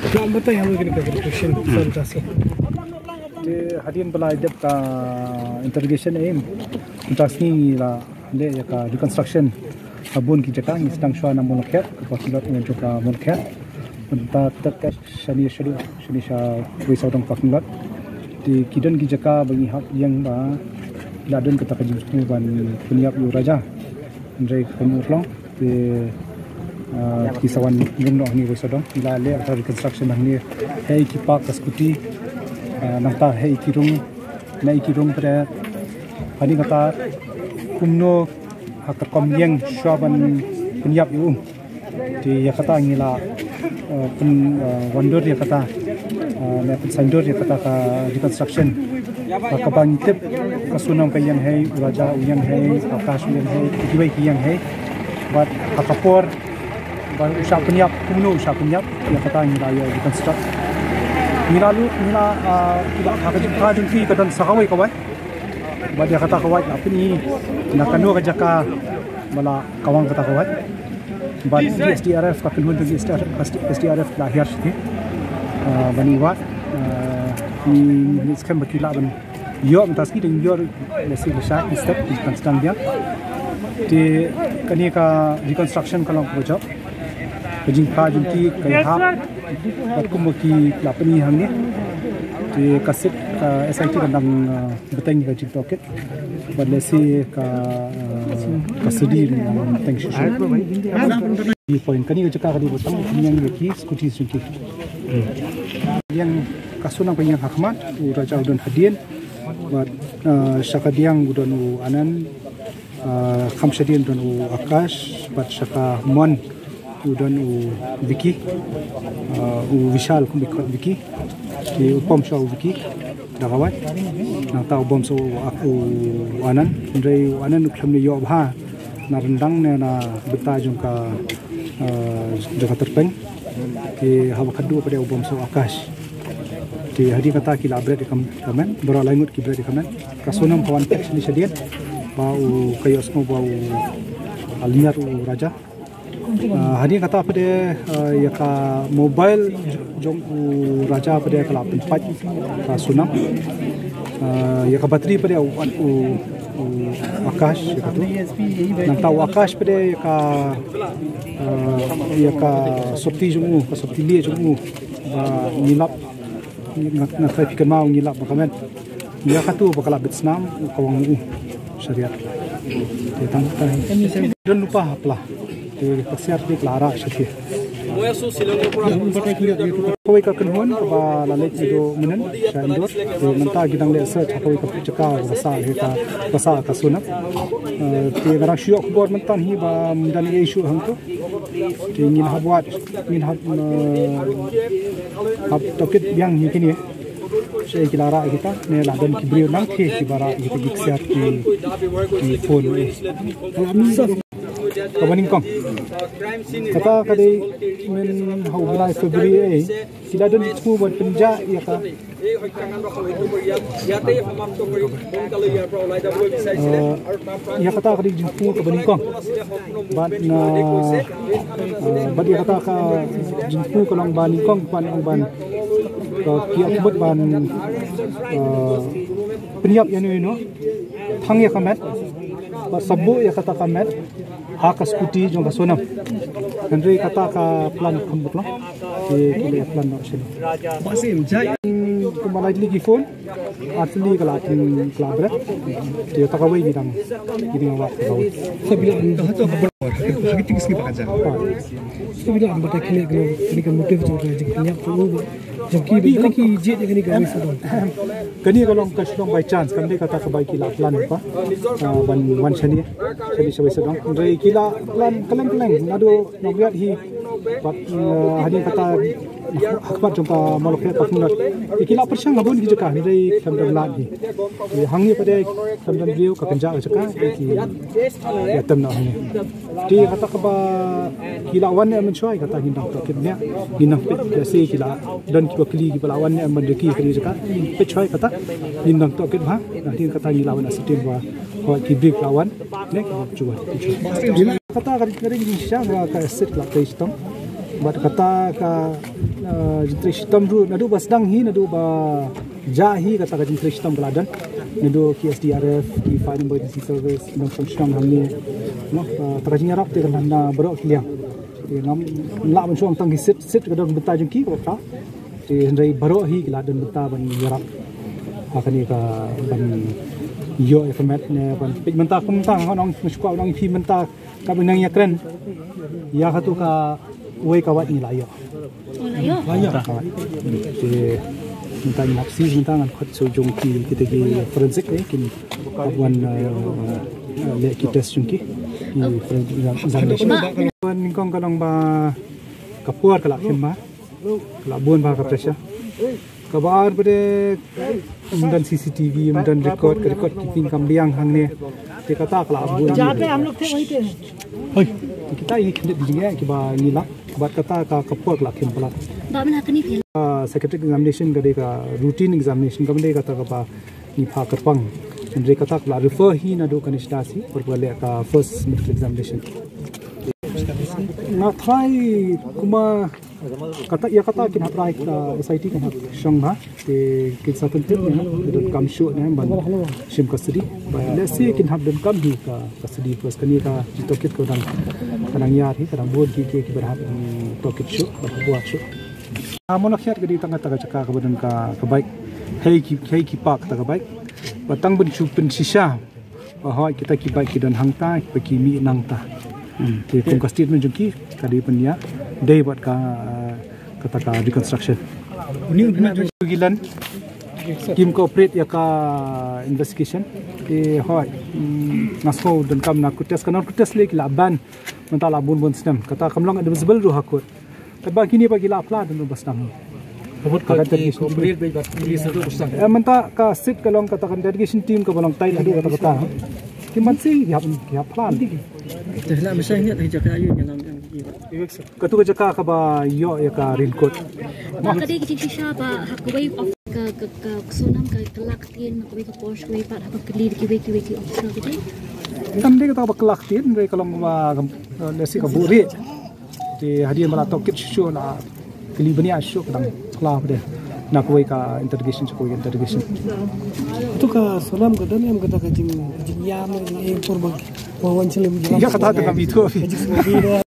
Selamat datang yang begini ke Christian Fantasy. Hadirin pala idep ka interrogation aim untas ni la le ya ka reconstruction abun ki jaka ni sedang shwa na mulkhet kapatulot ng joka mulkhet unta tak shani sha wisau dong paknulot di kidan ki jaka bagi hak yang ba ladon kata kajimstu ban punyap yu raja ndrei komurlong di kisawan ngumno ni wisau dong ila le ka reconstruction ni hei ki pak skuti nangta hei kirung pada hari kata kumno hak kom yang syaban penyap yu di ya kata ngila pen wonder ya kata ne pen sandor ya kata ka reconstruction ka bangkit kasunam ka yang hei raja yang hei akash yang hei kiwai ki yang hei bat hakapor ban usah penyap kumno usah penyap ya kata ngila ya reconstruct nila tidak kakak jumpi kadang sakawai kawai, badia kata kawai apa ni nak kanu kajaka malah kawang kata kawai, bad SDRF kakak hunter SDRF lahir sih, bani wat ni sekarang berkila ban, yo mentaski dan yo masih besar step di konstan dia, di kani ka reconstruction kalau project, kajingka jumpi kaya aku mungkin lapani hangnya di kaset SIT tentang beteng ke TikTok berlesi ke kasedi tentang sosial di poin kani ke cakap di botang yang lagi skuti suntik yang kasunang penyang hakmat raja udon hadian buat syakadiang udon anan khamshadian udon akash buat syaka mon udan Vicky Vishal Vicky di upom show Vicky dagawat nang tao bom so aku anan ndrei anan khamni yo bha na rendang na beta jungka jaga terpeng ki hawa khadu pada bom so akash di hari kata ki labret kamen bro langut ki bret kamen kasonam kawan tek ni sedian bau kayos mo bau aliar raja hari kata pada ya ka mobile jom raja pada kalau tempat sunam ya ka bateri pada akash ya kata nang tahu akash pada ya ka sopti jumu ka sopti lie jumu nilap nak traffic mau nilap bakamen ya katu bakal bitsnam kawang syariat tentang dan lupa apalah kasiar di Clara syekh. Kau ikut kenhuan apa lalek itu menen syandor. Mentah kita ngeliat search kau ikut cekal bahasa kasunap. Ti garang syok buat mentan hi ba dan isu hangko. Ti ngin habuat ngin hab tokit yang ni kini. Saya Clara kita ne ladan kibrio nang the kibara kita giksiat di phone. Kabaning kong kata kadai men hau bulan Februari sila don itu buat penja ya ka ya kata kadai jumpu kabaning kong bad na bad ya kata ka jumpu kalong baning kong ban kiat buat ban penyap yang ini thang ya kamet sabu ya kata kamet hak skuti jong kasonam kendri kata ka plan khambut lo di plan no sini basim jai kumalai lagi phone atli kala tin klabra di takawai ni dang giding awak tahu sabila dah tu hakiting ski bakaja sabila ambat kile kini kan motif jo jiknya tu jangki ki jet kini kan sadon kani kalau kaslong by chance kan dia kata kebaik kila plan apa ban shani sabai sadong ndai kila plan keleng nado nobiat hi hari kata akbar jumpa malokhe paknat kila persang abun ki jaka ndai kamdam lat ni hangni pada kamdam view ka kanja jaka ki yatam na hangni di kata kaba kila wan ne menchoi kata hindang to kitnya hindang pe se kila dan ki bakli ki balawan ne mandeki kri jaka pe choi kata hindang to kit bha nanti kata ni lawan asitim wa ki big lawan ne cuba kata kari ni sya ka set la pe stom Bat kata ka jentri sistem ru nadu basdang hi nadu ba jahi kata ka jentri sistem keladan nadu ki SDRF ki Fire Emergency Service nang function hamni no terajinya rap te kan na bro kiliang ngam la ban chuang tang ki sit ka dong benta jengki ka ta te hendai baro hi keladan benta ban yarap akani ka ban yo efamet ne ban pigmenta kumta nong muskau nong pi menta ka benang ya kren ya khatu ka uai kawat ni layo layo te minta napsi minta ngan khot so jong ki kita ki forensic kin wan le ki test jong ki wan kong kalong ba kapuar kala khimba kala bun ba ka pressure kabar bade dan CCTV dan record keeping kambiang hang ne te kata kala bun जाते हम लोग थे वहीं थे oi kita ini kena dijinga ki ba nila bat kata ka kapuar kala khim pala ba man hakani phel secretary examination gade ka routine examination kamde kata ka ba ni pha karpang andre kata kala refer hi na do kanishta si perwale ka first medical examination na try kuma kata ya kata kin try ka SIT kan shangha te kin satun tip ne do kam show ne ban shim custody ba let's see kin hab dan kam hi ka custody first kani ka tokit ko dan kanang yar hi kanang bod ki berhab tokit show ba buat show amon akhiat gadi tanga taga chaka ka badan ka baik hey ki pak taga baik batang ben chupen sisa ba hoy kita ki baik ki dan hangta ki ki mi nangta te pung ka statement jungki kadi penya day buat ka kata ka reconstruction ni gilan kim cooperate ya ka investigation te hoy nasko dan kam na ku test le ki laban mentala bun stem kata kamlang admissible ru hakut kadba kini bagi la apla dan basdang बहुत कॉपरेट भाई बात पुलिस तो पुस्तक menta ka sit kalong kata kan delegation team ka balang tai adu kata kata ki mansi ya plan tehla masa ingat hai jaka ayun yang katu ka jaka ka ba yo ya ka rilkot kade ki shisha ba hakway of ka sonam ka kelak tien hakway ka posh way pat hak clear ki way officer kide kan de ka ba kelak tin re kalong ba lesi ka buri ti hadian bala tokit show la kili bani asyo kadang kla pada nak kuai ka interrogation itu ka sonam ka dan em kata ka jing ya me por ba wawan chelim ya kata ta kami tu